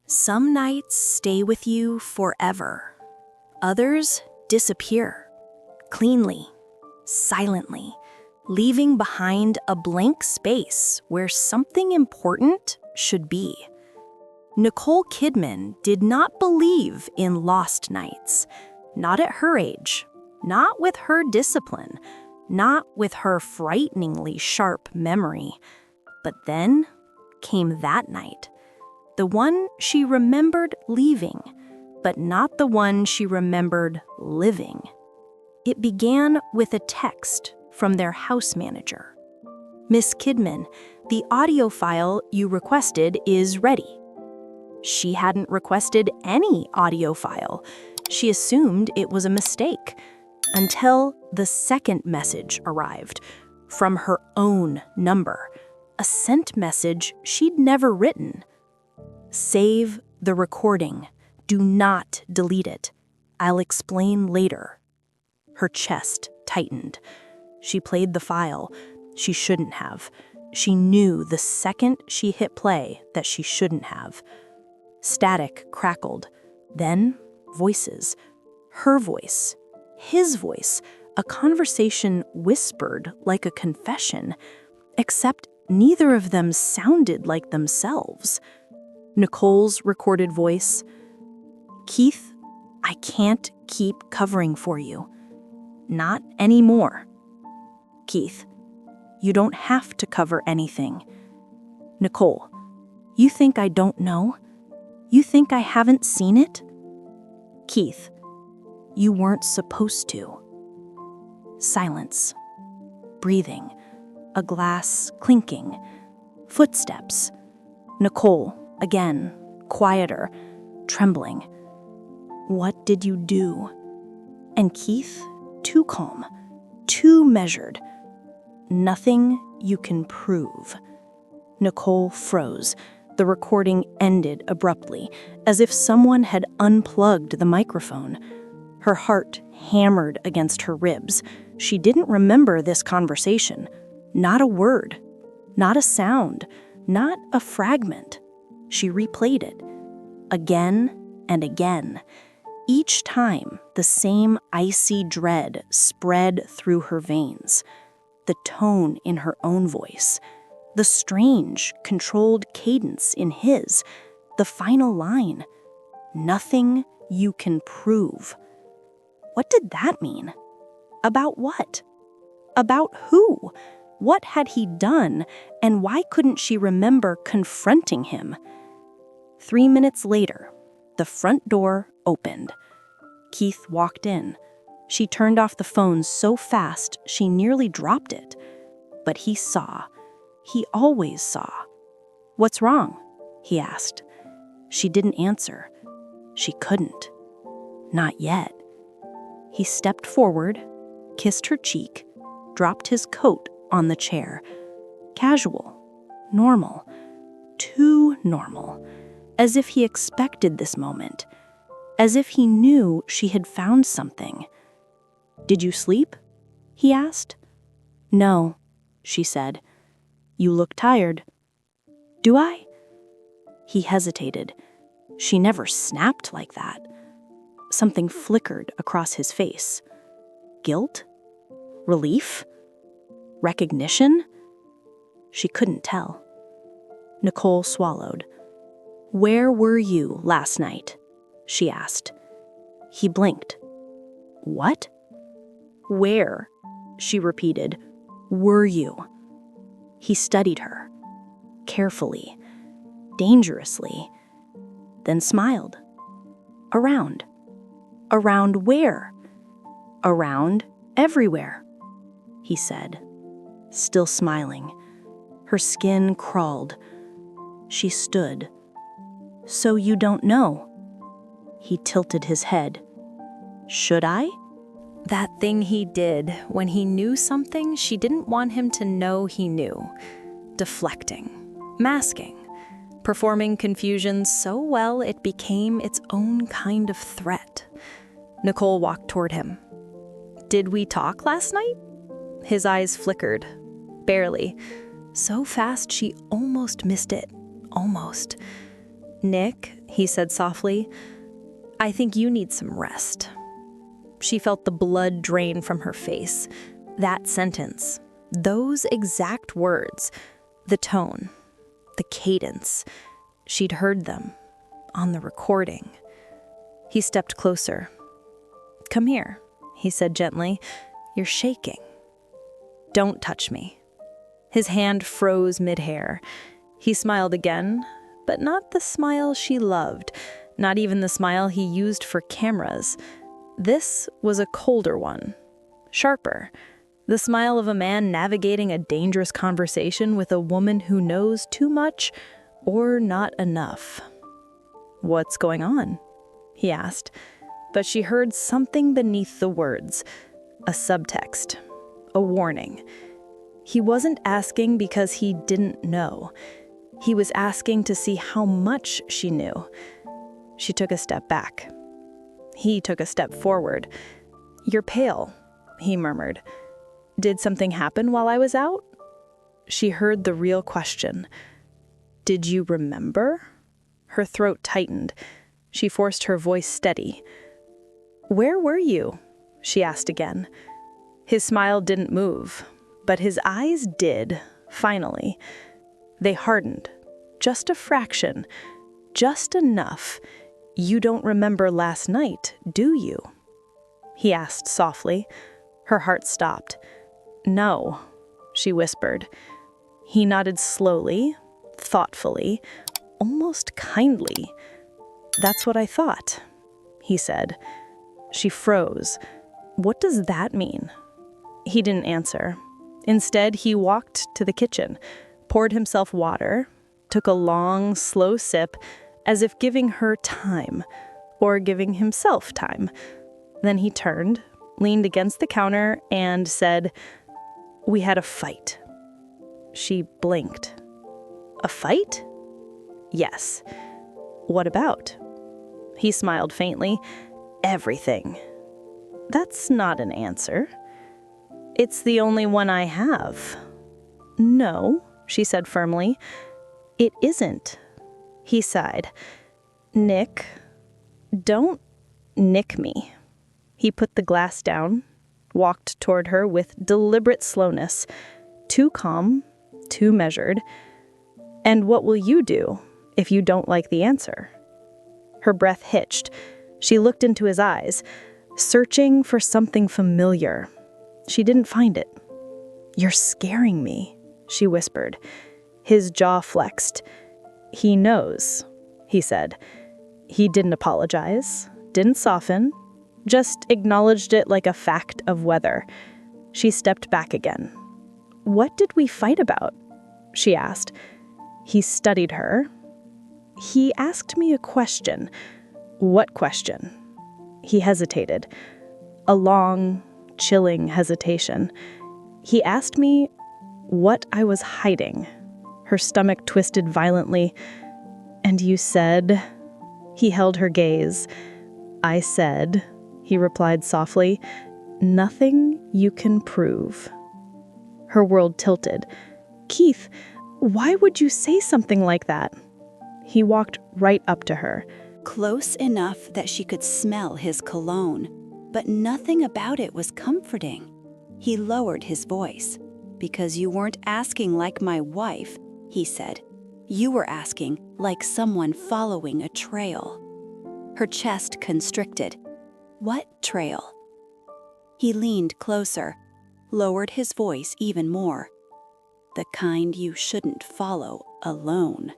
Some nights stay with you forever. Others disappear, cleanly, silently, leaving behind a blank space where something important should be. Nicole Kidman did not believe in lost nights, not at her age, not with her discipline, not with her frighteningly sharp memory. But then came that night, the one she remembered leaving, but not the one she remembered living. It began with a text from their house manager. "Miss Kidman, the audio file you requested is ready." She hadn't requested any audio file. She assumed it was a mistake, until the second message arrived from her own number, a sent message she'd never written. "Save the recording. Do not delete it. I'll explain later." Her chest tightened. She played the file. She shouldn't have. She knew the second she hit play that she shouldn't have. Static crackled. Then voices. Her voice. His voice. A conversation whispered like a confession, except neither of them sounded like themselves. Nicole's recorded voice. "Keith, I can't keep covering for you. Not anymore. Keith, you don't have to cover anything. Nicole, you think I don't know? You think I haven't seen it? Keith, you weren't supposed to." Silence. Breathing. A glass clinking. Footsteps. Nicole, again, quieter, trembling. "What did you do?" And Keith, too calm, too measured. "Nothing you can prove." Nicole froze. The recording ended abruptly, as if someone had unplugged the microphone. Her heart hammered against her ribs. She didn't remember this conversation. Not a word, not a sound, not a fragment. She replayed it, again and again. Each time, the same icy dread spread through her veins. The tone in her own voice, the strange, controlled cadence in his, the final line, "Nothing you can prove." What did that mean? About what? About who? What had he done, and why couldn't she remember confronting him? 3 minutes later, the front door opened. Keith walked in. She turned off the phone so fast she nearly dropped it. But he saw. He always saw. "What's wrong?" he asked. She didn't answer. She couldn't. Not yet. He stepped forward, kissed her cheek, dropped his coat on the chair. Casual, normal, too normal, as if he expected this moment, as if he knew she had found something. "Did you sleep?" he asked. "No," she said. "You look tired." "Do I?" He hesitated. She never snapped like that. Something flickered across his face. Guilt? Relief? Recognition? She couldn't tell. Nicole swallowed. "Where were you last night?" she asked. He blinked. "What?" "Where?" she repeated. "Were you?" He studied her, carefully, dangerously, then smiled. "Around." "Around where?" "Around everywhere," he said, still smiling. Her skin crawled. She stood. "So you don't know?" He tilted his head. "Should I?" That thing he did when he knew something she didn't want him to know he knew. Deflecting, masking, performing confusion so well it became its own kind of threat. Nicole walked toward him. "Did we talk last night?" His eyes flickered. Barely. So fast she almost missed it. Almost. "Nick, he said softly. "I think you need some rest." She felt the blood drain from her face. That sentence, those exact words, the tone, the cadence, she'd heard them on the recording. He stepped closer. "Come here," he said gently. "You're shaking." "Don't touch me." His hand froze mid-hair. He smiled again, but not the smile she loved, not even the smile he used for cameras. This was a colder one, sharper, the smile of a man navigating a dangerous conversation with a woman who knows too much or not enough. "What's going on?" he asked, but she heard something beneath the words, a subtext, a warning. He wasn't asking because he didn't know. He was asking to see how much she knew. She took a step back. He took a step forward. "You're pale," he murmured. "Did something happen while I was out?" She heard the real question. "Did you remember?" Her throat tightened. She forced her voice steady. "Where were you?" she asked again. His smile didn't move, but his eyes did, finally. They hardened, just a fraction, just enough. "You don't remember last night, do you?" he asked softly. Her heart stopped. "No," she whispered. He nodded slowly, thoughtfully, almost kindly. "That's what I thought," he said. She froze. "What does that mean?" He didn't answer. Instead, he walked to the kitchen, poured himself water, took a long, slow sip, as if giving her time, or giving himself time. Then he turned, leaned against the counter, and said, "We had a fight." She blinked. "A fight?" "Yes." "What about?" He smiled faintly. "Everything." "That's not an answer." "It's the only one I have." "No," she said firmly. "It isn't." He sighed. "Nick, don't nick me." He put the glass down, walked toward her with deliberate slowness, too calm, too measured. "And what will you do if you don't like the answer?" Her breath hitched. She looked into his eyes, searching for something familiar. She didn't find it. "You're scaring me," she whispered. His jaw flexed. "He knows," he said. He didn't apologize, didn't soften, just acknowledged it like a fact of weather. She stepped back again. "What did we fight about?" she asked. He studied her. "He asked me a question." "What question?" He hesitated. A long, chilling hesitation. "He asked me what I was hiding." Her stomach twisted violently. "And you said?" He held her gaze. "I said," he replied softly, "nothing you can prove." Her world tilted. "Keith, why would you say something like that?" He walked right up to her. Close enough that she could smell his cologne, but nothing about it was comforting. He lowered his voice. "Because you weren't asking like my wife," he said. "You were asking like someone following a trail." Her chest constricted. "What trail?" He leaned closer, lowered his voice even more. "The kind you shouldn't follow alone."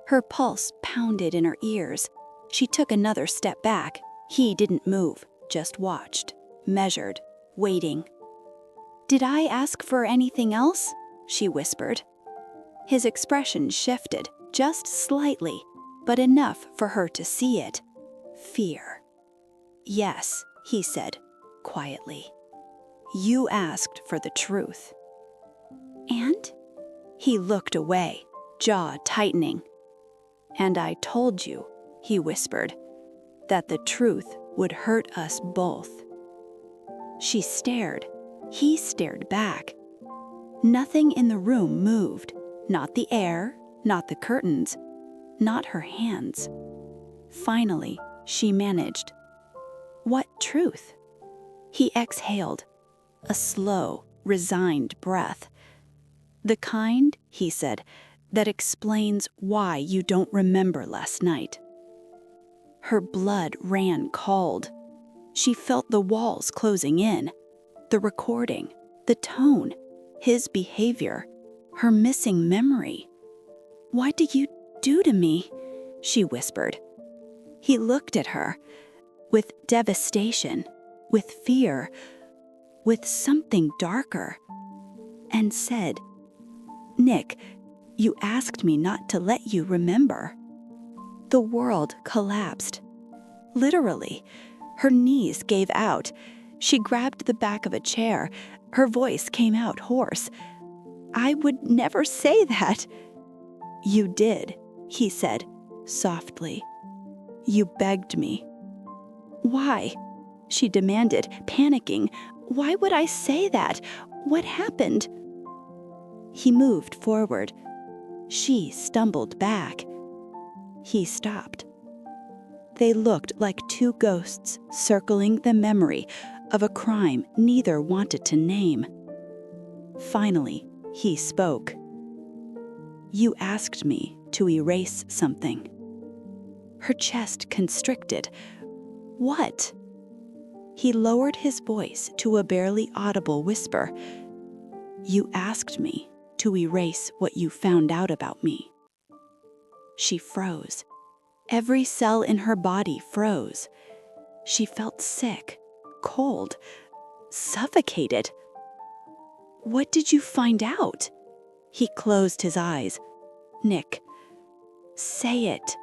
Her pulse pounded in her ears. She took another step back. He didn't move, just watched, measured, waiting. "Did I ask for anything else?" she whispered. His expression shifted, just slightly, but enough for her to see it. Fear. "Yes," he said, quietly. "You asked for the truth." "And?" He looked away, jaw tightening. "And I told you," he whispered, "that the truth would hurt us both." She stared. He stared back. Nothing in the room moved. Not the air, not the curtains. not her hands. Finally, she managed. "What truth?" He exhaled, a slow, resigned breath. "The kind," he said, "that explains why you don't remember last night." Her blood ran cold. She felt the walls closing in, the recording, the tone, his behavior, her missing memory. "What did you do to me?" she whispered. He looked at her, with devastation, with fear, with something darker, and said, "Nick, you asked me not to let you remember." The world collapsed. Literally, her knees gave out. She grabbed the back of a chair. Her voice came out hoarse. "I would never say that." "You did," he said, softly. "You begged me." "Why?" she demanded, panicking. "Why would I say that? What happened?" He moved forward. She stumbled back. He stopped. They looked like two ghosts circling the memory of a crime neither wanted to name. Finally, he spoke. "You asked me to erase something." Her chest constricted. "What?" He lowered his voice to a barely audible whisper. "You asked me to erase what you found out about me." She froze. Every cell in her body froze. She felt sick, cold, suffocated. "What did you find out?" He closed his eyes. "Nick, say it."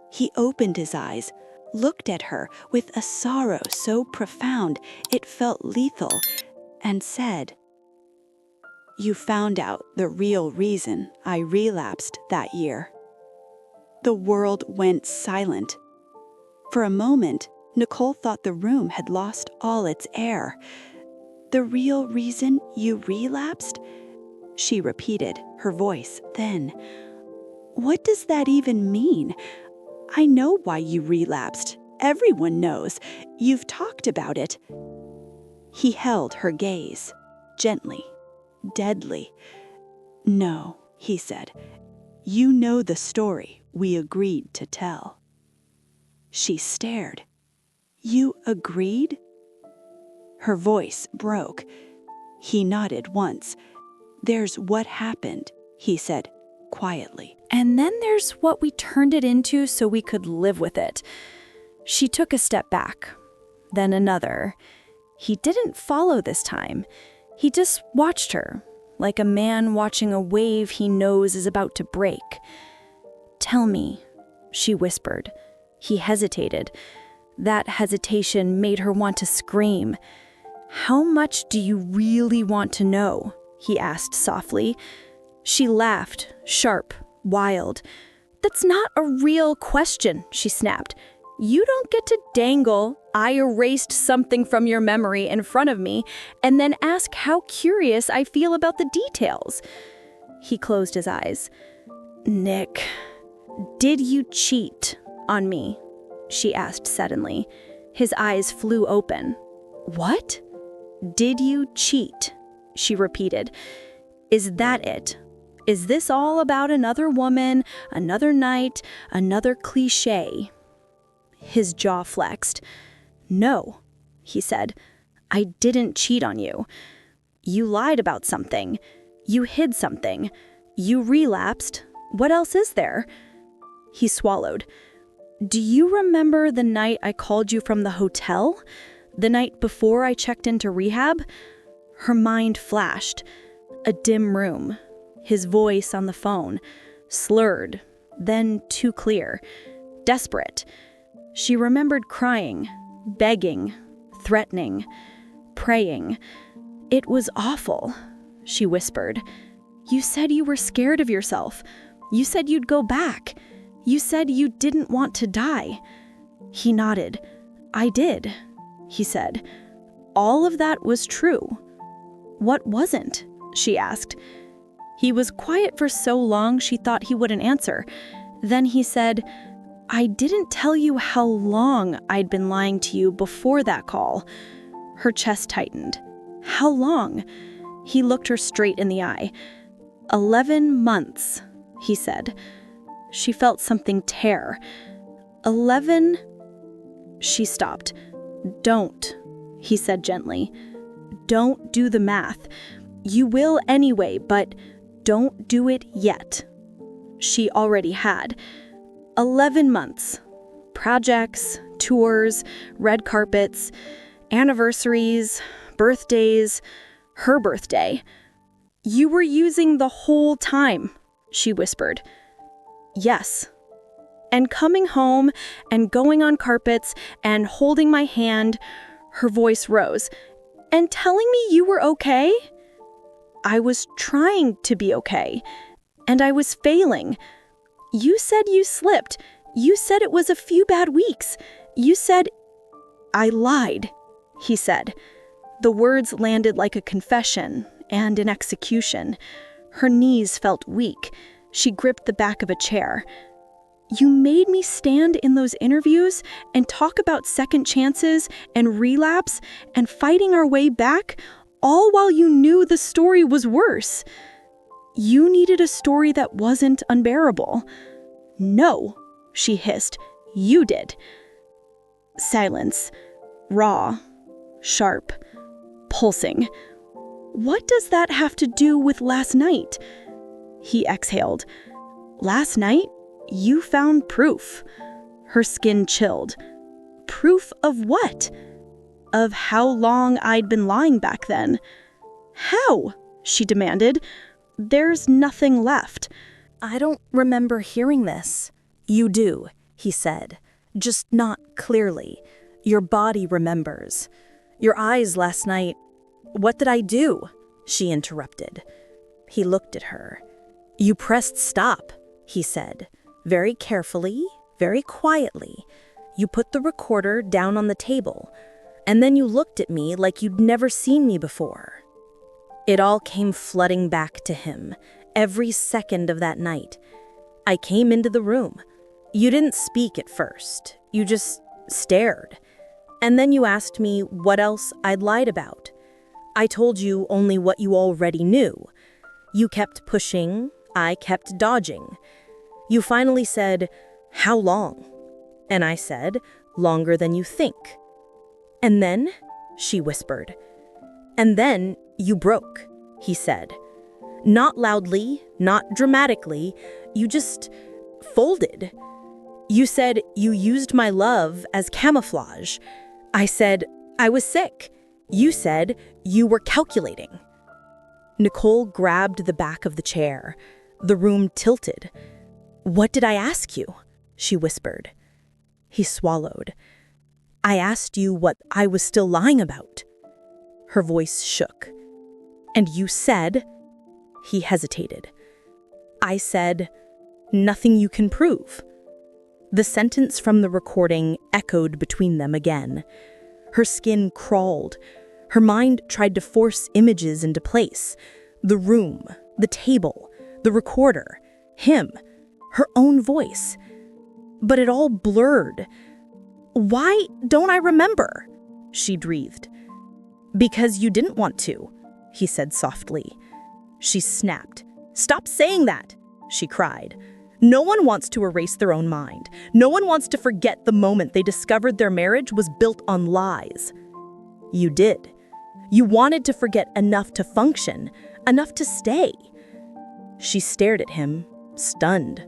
He opened his eyes, looked at her with a sorrow so profound it felt lethal, and said, "You found out the real reason I relapsed that year." The world went silent. For a moment, Nicole thought the room had lost all its air. "The real reason you relapsed?" she repeated, her voice thin. "What does that even mean? I know why you relapsed. Everyone knows. You've talked about it." He held her gaze, gently, deadly. "No," he said. "You know the story we agreed to tell." She stared. "You agreed?" Her voice broke. He nodded once. "There's what happened," he said, quietly. And then there's what we turned it into so we could live with it. She took a step back, then another. He didn't follow this time. He just watched her, like a man watching a wave he knows is about to break. "Tell me," she whispered. He hesitated. That hesitation made her want to scream. "How much do you really want to know?" he asked softly. She laughed, sharp, wild. "That's not a real question," she snapped. "You don't get to dangle 'I erased something from your memory' in front of me and then ask how curious I feel about the details." He closed his eyes. "Nick, did you cheat on me?" she asked suddenly. His eyes flew open. "What?" "Did you cheat?" she repeated. "Is that it? Is this all about another woman, another night, another cliché?" His jaw flexed. "No," he said. "I didn't cheat on you. You lied about something. You hid something. You relapsed. What else is there?" He swallowed. "Do you remember the night I called you from the hotel? The night before I checked into rehab?" Her mind flashed. A dim room. His voice on the phone. Slurred, then too clear. Desperate. She remembered crying, begging, threatening, praying. "It was awful," she whispered. "You said you were scared of yourself. You said you'd go back. You said you didn't want to die." He nodded. "I did," he said. "All of that was true." "What wasn't?" she asked. He was quiet for so long she thought he wouldn't answer. Then he said, "I didn't tell you how long I'd been lying to you before that call." Her chest tightened. "How long?" He looked her straight in the eye. 11 months, he said. She felt something tear. 11? She stopped. "Don't," he said gently. "Don't do the math. You will anyway, but don't do it yet." She already had. 11 months. Projects, tours, red carpets, anniversaries, birthdays, her birthday. "You were using the whole time," she whispered. "Yes." And coming home and going on carpets and holding my hand, her voice rose. "And telling me you were okay?" "I was trying to be okay, and I was failing. You said you slipped. You said it was a few bad weeks. You said—" "I lied," he said. The words landed like a confession and an execution. Her knees felt weak. She gripped the back of a chair. "You made me stand in those interviews and talk about second chances and relapse and fighting our way back, all while you knew the story was worse. You needed a story that wasn't unbearable." "No," she hissed. "You did." Silence. Raw. Sharp. Pulsing. "What does that have to do with last night?" He exhaled. "Last night, you found proof." Her skin chilled. "Proof of what?" "Of how long I'd been lying back then." "How?" she demanded. "There's nothing left." "I don't remember hearing this." "You do," he said. "Just not clearly. Your body remembers. Your eyes last night—" "What did I do?" she interrupted. He looked at her. "You pressed stop," he said. Very carefully, very quietly. You put the recorder down on the table, and then you looked at me like you'd never seen me before." It all came flooding back to him, every second of that night. "I came into the room. You didn't speak at first. You just stared. And then you asked me what else I'd lied about. I told you only what you already knew. You kept pushing, I kept dodging. You finally said, 'How long?' And I said, 'Longer than you think.' And then," she whispered. "And then you broke," he said. "Not loudly, not dramatically. You just folded. You said you used my love as camouflage. I said I was sick. You said you were calculating." Nicole grabbed the back of the chair. The room tilted. "What did I ask you?" she whispered. He swallowed. "I asked you what I was still lying about." Her voice shook. "And you said—" He hesitated. "I said, 'Nothing you can prove.'" The sentence from the recording echoed between them again. Her skin crawled. Her mind tried to force images into place. The room, the table, the recorder, him, her own voice. But it all blurred. "Why don't I remember?" she breathed. "Because you didn't want to," he said softly. She snapped. "Stop saying that," she cried. "No one wants to erase their own mind. No one wants to forget the moment they discovered their marriage was built on lies. You did. You wanted to forget enough to function, enough to stay." She stared at him, stunned.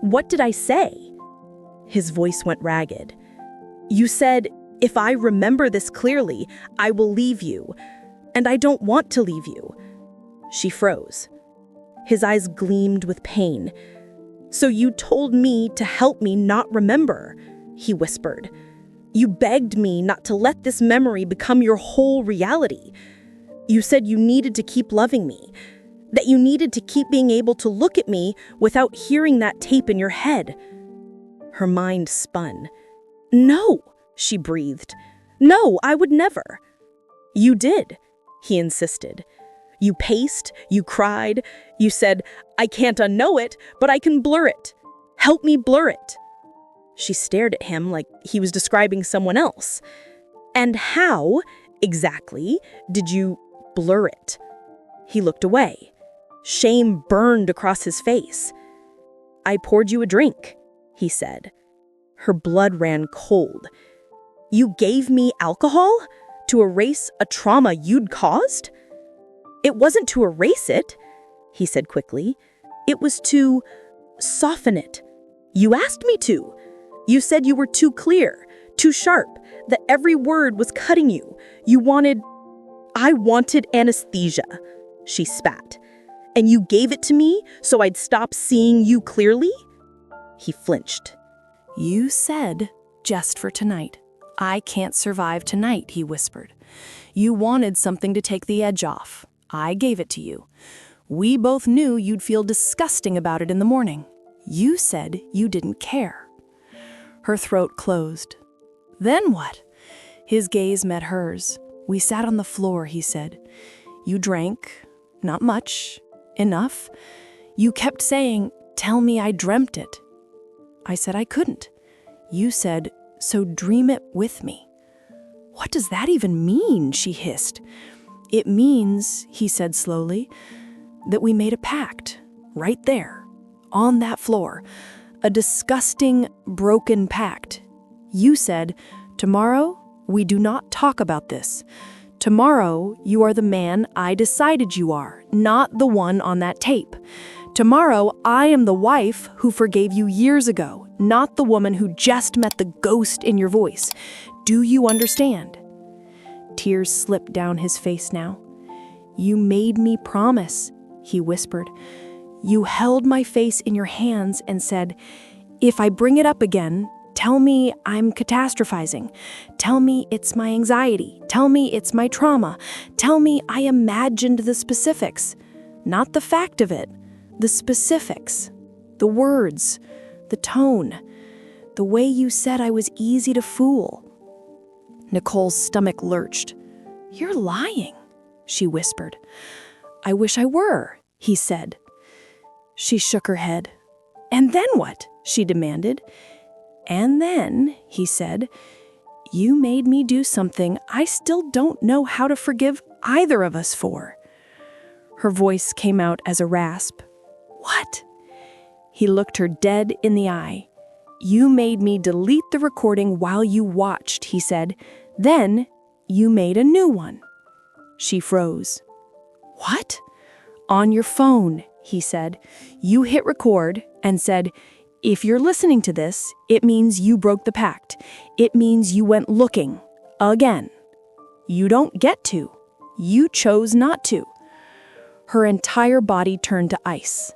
"What did I say?" His voice went ragged. "You said, 'If I remember this clearly, I will leave you. And I don't want to leave you.'" She froze. His eyes gleamed with pain. "So you told me to help me not remember," he whispered. "You begged me not to let this memory become your whole reality. You said you needed to keep loving me, that you needed to keep being able to look at me without hearing that tape in your head." Her mind spun. "No," she breathed. "No, I would never." "You did," he insisted. "You paced, you cried, you said, 'I can't unknow it, but I can blur it.' Help me blur it." She stared at him like he was describing someone else. "And how, exactly, did you blur it?" He looked away. Shame burned across his face. "I poured you a drink," he said. Her blood ran cold. "You gave me alcohol to erase a trauma you'd caused?" "It wasn't to erase it," he said quickly. "It was to soften it. You asked me to. You said you were too clear, too sharp, that every word was cutting you. I wanted anesthesia," she spat. "And you gave it to me so I'd stop seeing you clearly?" He flinched. "You said, just for tonight. I can't survive tonight," he whispered. "You wanted something to take the edge off. I gave it to you. We both knew you'd feel disgusting about it in the morning. You said you didn't care." Her throat closed. "Then what?" His gaze met hers. "We sat on the floor," he said. "You drank. Not much. Enough. You kept saying, 'Tell me I dreamt it.' I said I couldn't. You said, 'So dream it with me.'" "What does that even mean?" she hissed. "It means," he said slowly, "that we made a pact, right there, on that floor. A disgusting, broken pact. You said, 'Tomorrow, we do not talk about this. Tomorrow, you are the man I decided you are, not the one on that tape. Tomorrow, I am the wife who forgave you years ago, not the woman who just met the ghost in your voice. Do you understand?" Tears slipped down his face now. "You made me promise," he whispered. "You held my face in your hands and said, 'If I bring it up again, tell me I'm catastrophizing. Tell me it's my anxiety. Tell me it's my trauma. Tell me I imagined the specifics. Not the fact of it, the specifics. The words, the tone, the way you said I was easy to fool.'" Nicole's stomach lurched. "You're lying," she whispered. "I wish I were," he said. She shook her head. "And then what?" she demanded. "And then," he said, "you made me do something I still don't know how to forgive either of us for." Her voice came out as a rasp. "What?" He looked her dead in the eye. "You made me delete the recording while you watched," he said. "Then you made a new one." She froze. "What?" "On your phone," he said. "You hit record and said, 'If you're listening to this, it means you broke the pact. It means you went looking. Again. You don't get to. You chose not to.'" Her entire body turned to ice.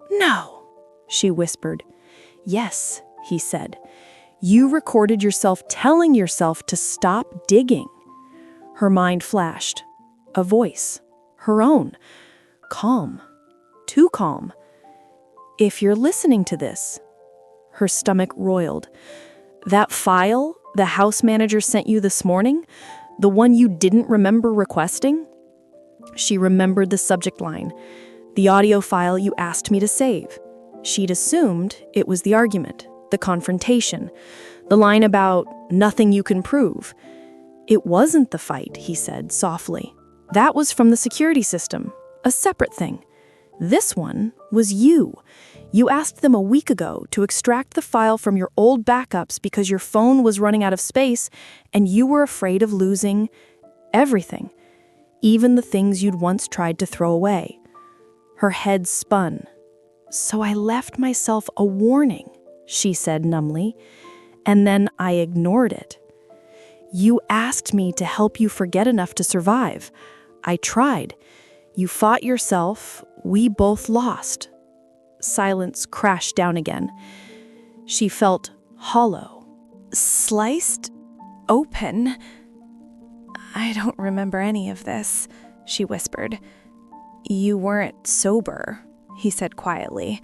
"No," she whispered. "Yes," he said. "You recorded yourself telling yourself to stop digging." Her mind flashed. A voice. Her own. Calm. Too calm. "If you're listening to this." Her stomach roiled. "That file the house manager sent you this morning? The one you didn't remember requesting?" She remembered the subject line. "The audio file you asked me to save." She'd assumed it was the argument, the confrontation, the line about nothing you can prove. "It wasn't the fight," he said softly. "That was from the security system, a separate thing. This one was you. You asked them a week ago to extract the file from your old backups because your phone was running out of space and you were afraid of losing everything, even the things you'd once tried to throw away." Her head spun. "So I left myself a warning," she said numbly, "and then I ignored it. You asked me to help you forget enough to survive. I tried. You fought yourself. We both lost." Silence crashed down again. She felt hollow. "Sliced open? I don't remember any of this," she whispered. "You weren't sober," he said quietly.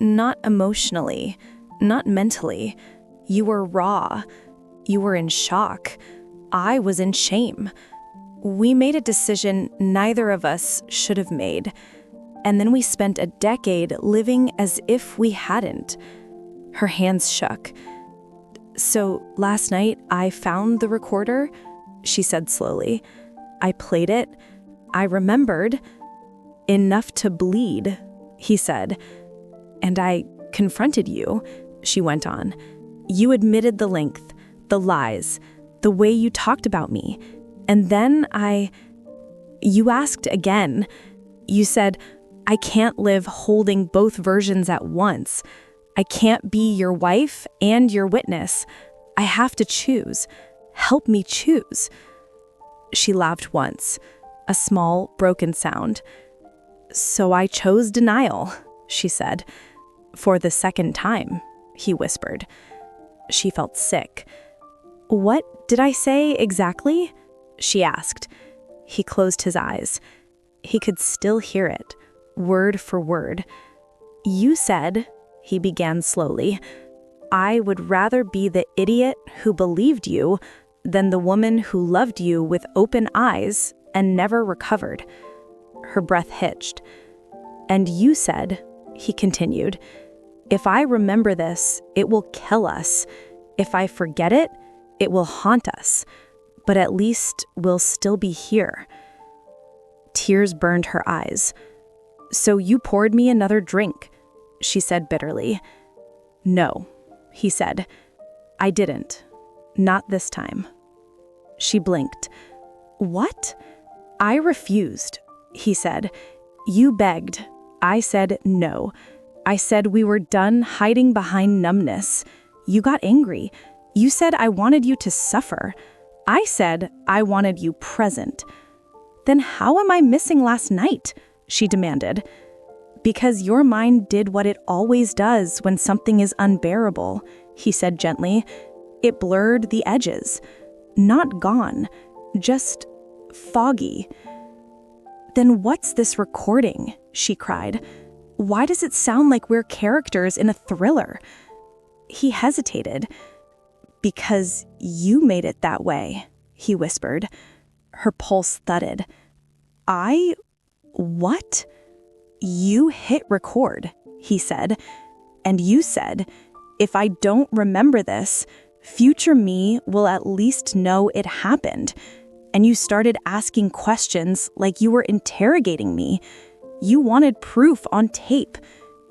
"Not emotionally, not mentally. You were raw. You were in shock. I was in shame. We made a decision neither of us should have made. And then we spent a decade living as if we hadn't. Her hands shook. "So last night I found the recorder," she said slowly. "I played it. I remembered. Enough to bleed," he said. "And I confronted you," she went on. "You admitted the length, the lies, the way you talked about me. And then you asked again. You said, 'I can't live holding both versions at once. I can't be your wife and your witness. I have to choose. Help me choose.'" She laughed once, a small, broken sound. "So I chose denial," she said. "For the second time," he whispered. She felt sick. "What did I say exactly?" she asked. He closed his eyes. He could still hear it, word for word. "You said," he began slowly, "I would rather be the idiot who believed you than the woman who loved you with open eyes and never recovered." Her breath hitched. "And you said," he continued, "if I remember this, it will kill us. If I forget it, it will haunt us. But at least we'll still be here." Tears burned her eyes. "So you poured me another drink," she said bitterly. "No," he said. "I didn't. Not this time." She blinked. "What?" "I refused," he said. "You begged. I said no. I said we were done hiding behind numbness. You got angry. You said I wanted you to suffer. I said I wanted you present." "Then how am I missing last night?" she demanded. "Because your mind did what it always does when something is unbearable," he said gently. "It blurred the edges. Not gone, just foggy." "Then what's this recording?" she cried. "Why does it sound like we're characters in a thriller?" He hesitated. "Because you made it that way," he whispered. Her pulse thudded. What?" "You hit record," he said. "And you said, if I don't remember this, future me will at least know it happened. And you started asking questions like you were interrogating me. You wanted proof on tape.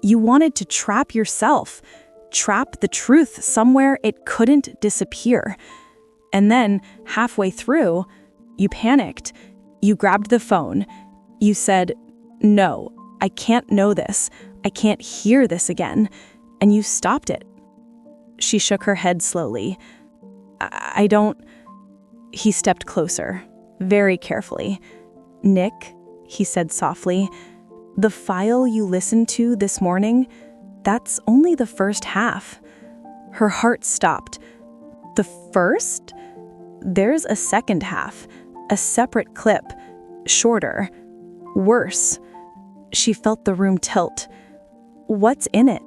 You wanted to trap yourself, trap the truth somewhere it couldn't disappear. And then, halfway through, you panicked. You grabbed the phone. You said, 'No, I can't know this. I can't hear this again.' And you stopped it." She shook her head slowly. I don't..." He stepped closer, very carefully. "Nick," he said softly, "the file you listened to this morning, that's only the first half." Her heart stopped. "The first?" "There's a second half, a separate clip, shorter, worse." She felt the room tilt. "What's in it?"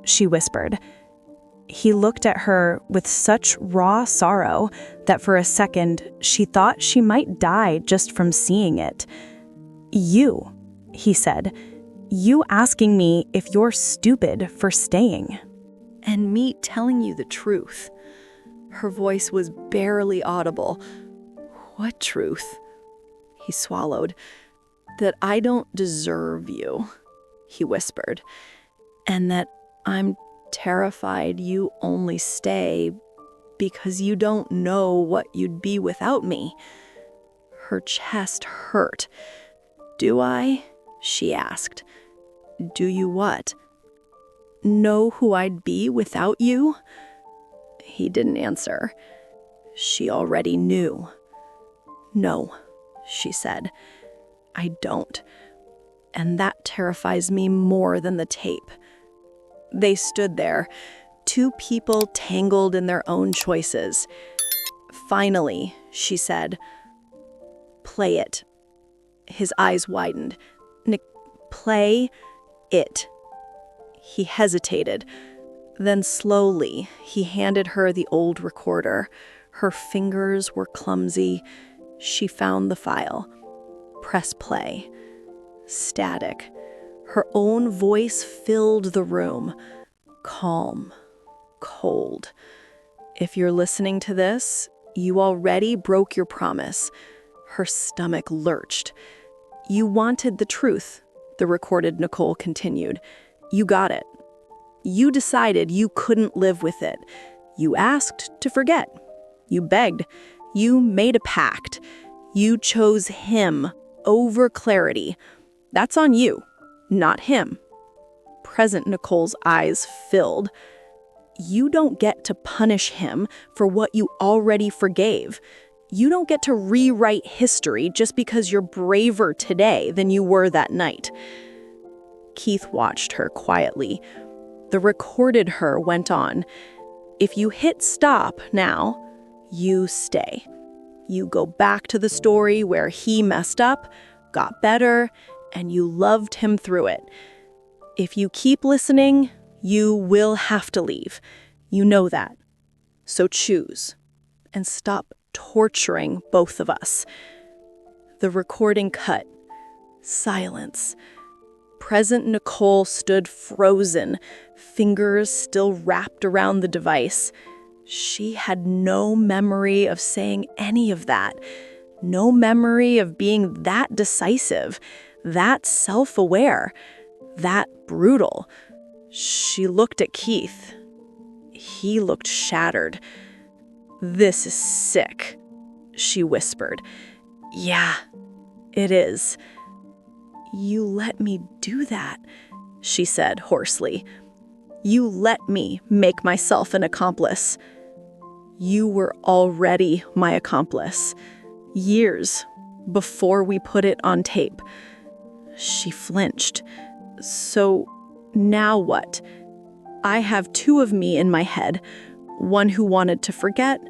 she whispered. He looked at her with such raw sorrow that for a second she thought she might die just from seeing it. "You," he said, "you asking me if you're stupid for staying." And me telling you the truth. Her voice was barely audible. "What truth?" He swallowed. "That I don't deserve you," he whispered. "And that I'm terrified you only stay because you don't know what you'd be without me." Her chest hurt. "Do I?" she asked. "Do you what? Know who I'd be without you?" He didn't answer. She already knew. "No," she said. "I don't. And that terrifies me more than the tape." They stood there, two people tangled in their own choices. "Finally," she said, "play it." His eyes widened. "Nick, play it." He hesitated. Then slowly, he handed her the old recorder. Her fingers were clumsy. She found the file. Press play. Static. Her own voice filled the room. Calm, cold. If you're listening to this, you already broke your promise. Her stomach lurched. You wanted the truth, the recorded Nicole continued. You got it. You decided you couldn't live with it. You asked to forget. You begged. You made a pact. You chose him over clarity. That's on you, not him. Present Nicole's eyes filled. You don't get to punish him for what you already forgave. You don't get to rewrite history just because you're braver today than you were that night. Keith watched her quietly. The recorded her went on. If you hit stop now, you stay. You go back to the story where he messed up, got better, and you loved him through it. If you keep listening, you will have to leave. You know that. So choose and stop torturing both of us. The recording cut. Silence. Present Nicole stood frozen, fingers still wrapped around the device. She had no memory of saying any of that. No memory of being that decisive, that self-aware, that brutal. She looked at Keith. He looked shattered. "This is sick," she whispered. "Yeah, it is." "You let me do that," she said hoarsely. "You let me make myself an accomplice." "You were already my accomplice. Years before we put it on tape." She flinched. "So now what? I have two of me in my head. One who wanted to forget,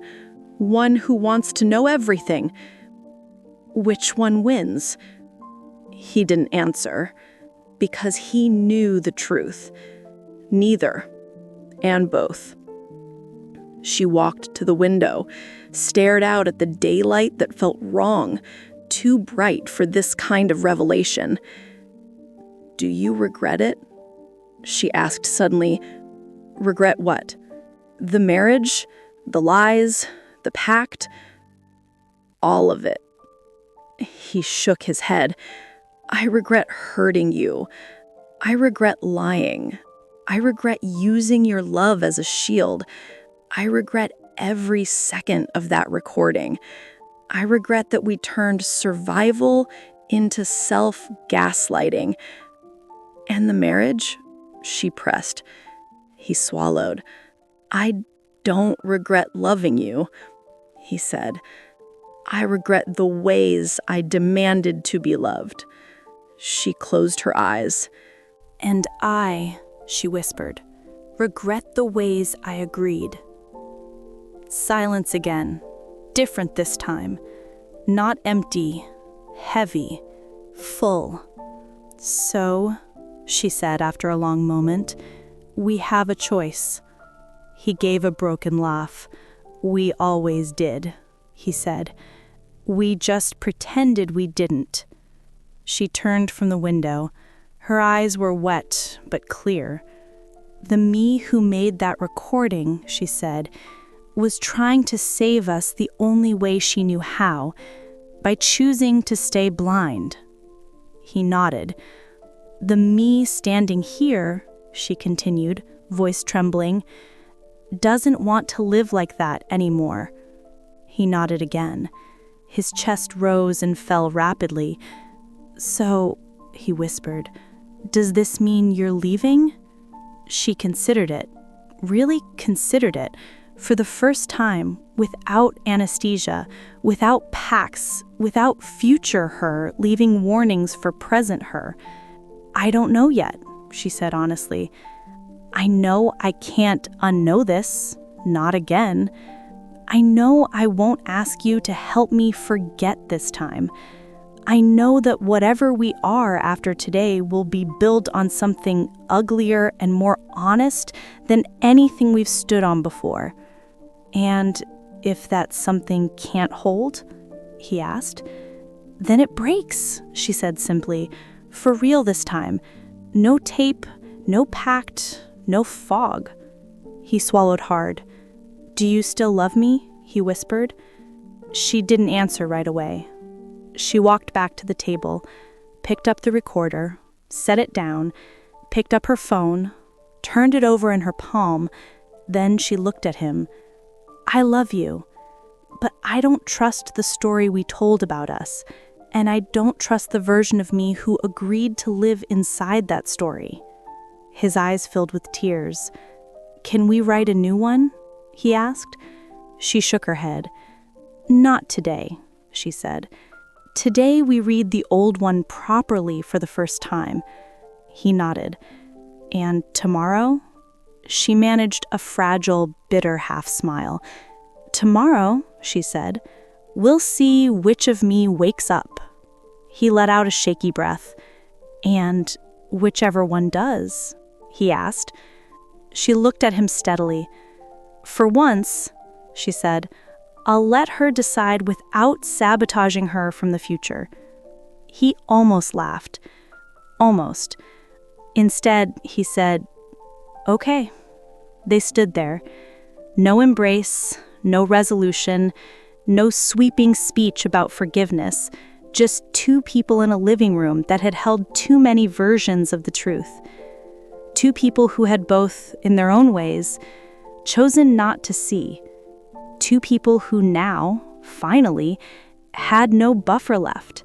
one who wants to know everything. Which one wins?" He didn't answer, because he knew the truth. Neither, and both. She walked to the window, stared out at the daylight that felt wrong, too bright for this kind of revelation. "Do you regret it?" she asked suddenly. "Regret what? The marriage? The lies? The pact?" "All of it." He shook his head. "I regret hurting you. I regret lying. I regret using your love as a shield. I regret every second of that recording. I regret that we turned survival into self-gaslighting." "And the marriage?" she pressed. He swallowed. "I don't regret loving you," he said. "I regret the ways I demanded to be loved." She closed her eyes. "And I," she whispered, "regret the ways I agreed." Silence again. Different this time. Not empty, heavy, full. "So," she said after a long moment, "we have a choice." He gave a broken laugh. "We always did," he said. "We just pretended we didn't." She turned from the window. Her eyes were wet but clear. "The me who made that recording," she said, "was trying to save us the only way she knew how, by choosing to stay blind." He nodded. "The me standing here," she continued, voice trembling, "doesn't want to live like that anymore." He nodded again. His chest rose and fell rapidly. "So," he whispered, "does this mean you're leaving?" She considered it, really considered it, for the first time, without anesthesia, without pacts, without future her leaving warnings for present her. "I don't know yet," she said honestly. "I know I can't unknow this, not again. I know I won't ask you to help me forget this time. I know that whatever we are after today will be built on something uglier and more honest than anything we've stood on before." "And if that something can't hold?" he asked. "Then it breaks," she said simply. "For real this time. No tape, no pact, no fog." He swallowed hard. "Do you still love me?" he whispered. She didn't answer right away. She walked back to the table, picked up the recorder, set it down, picked up her phone, turned it over in her palm. Then she looked at him. "I love you, but I don't trust the story we told about us, and I don't trust the version of me who agreed to live inside that story." His eyes filled with tears. "Can we write a new one?" he asked. She shook her head. "Not today," she said. "Today we read the old one properly for the first time." He nodded. "And tomorrow?" She managed a fragile, bitter half-smile. "Tomorrow," she said, "we'll see which of me wakes up." He let out a shaky breath. "And whichever one does?" he asked. She looked at him steadily. "For once," she said, "I'll let her decide without sabotaging her from the future." He almost laughed. Almost. Instead, he said, "Okay." They stood there. No embrace, no resolution, no sweeping speech about forgiveness, just two people in a living room that had held too many versions of the truth. Two people who had both, in their own ways, chosen not to see. Two people who now, finally, had no buffer left.